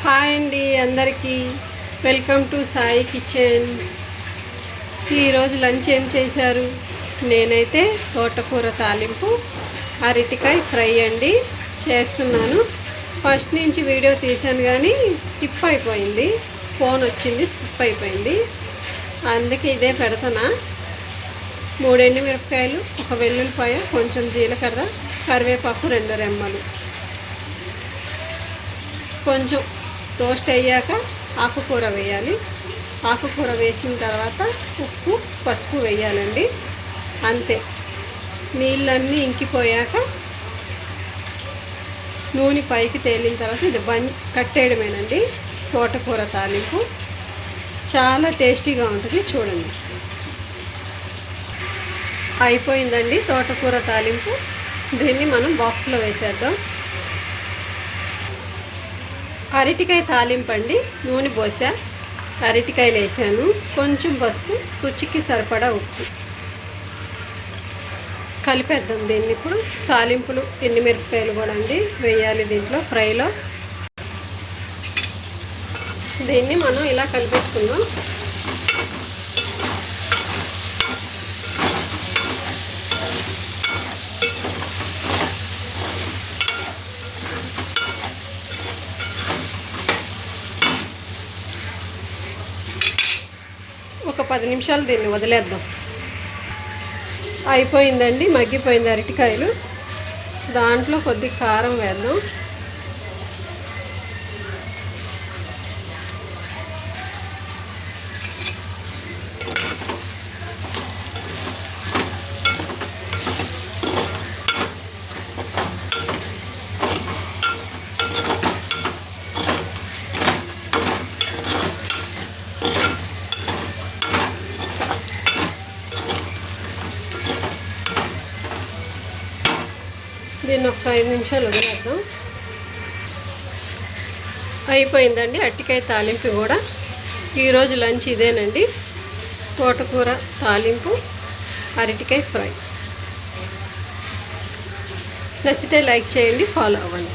Hi అండి అందరికీ welcome to Sai kitchen. ఈరోజు లంచ్ ఏం చేశారు? నేనైతే తోటకూర తాలింపు అరటికాయ ఫ్రై అండి చేస్తున్నాను. ఫస్ట్ నుంచి వీడియో తీసాను కానీ స్కిప్ అయిపోయింది, ఫోన్ వచ్చింది స్కిప్ అయిపోయింది, అందుకే ఇదే పెడుతున్నా. 3 ఎండుమిరపకాయలు, 1 వెల్లుల్లిపాయ, కొంచెం జీలకర్ర, కరివేపాకు 2 రెమ్మలు. కొంచెం రోస్ట్ అయ్యాక ఆకుకూర వేయాలి. ఆకుకూర వేసిన తర్వాత ఉప్పు పసుపు వేయాలండి, అంతే. నీళ్ళన్నీ ఇంకిపోయాక నూనె పైకి తేలిన తర్వాత ఇది కట్టేయడమేనండి. తోటకూర తాలింపు చాలా టేస్టీగా ఉంటుంది, చూడండి. అయిపోయిందండి తోటకూర తాలింపు. దీన్ని మనం బాక్స్లో వేసేద్దాం. అరటికాయ తాలింపు అండి. నూనె పోసా, అరటికాయలు వేసాను, కొంచెం పసుపు, రుచికి సరిపడా ఉప్పు కలిపేద్దాం. దీన్ని ఇప్పుడు తాలింపులు ఎండుమిరపకాయలు కూడా అండి వేయాలి దీంట్లో ఫ్రైలో. దీన్ని మనం ఇలా కలిపేసుకుందాం. ఒక 10 నిమిషాలు దీన్ని వదిలేద్దాం. అయిపోయిందండి, మగ్గిపోయింది అరటికాయలు. దాంట్లో కొద్ది కారం వేద్దాం. దీన్ని ఒక 5 నిమిషాలు వదిలేద్దాం. అయిపోయిందండి అరటికాయ తాలింపు కూడా. ఈరోజు లంచ్ ఇదేనండి, తోటకూర తాలింపు అరటికాయ ఫ్రై. నచ్చితే లైక్ చేయండి, ఫాలో అవ్వండి.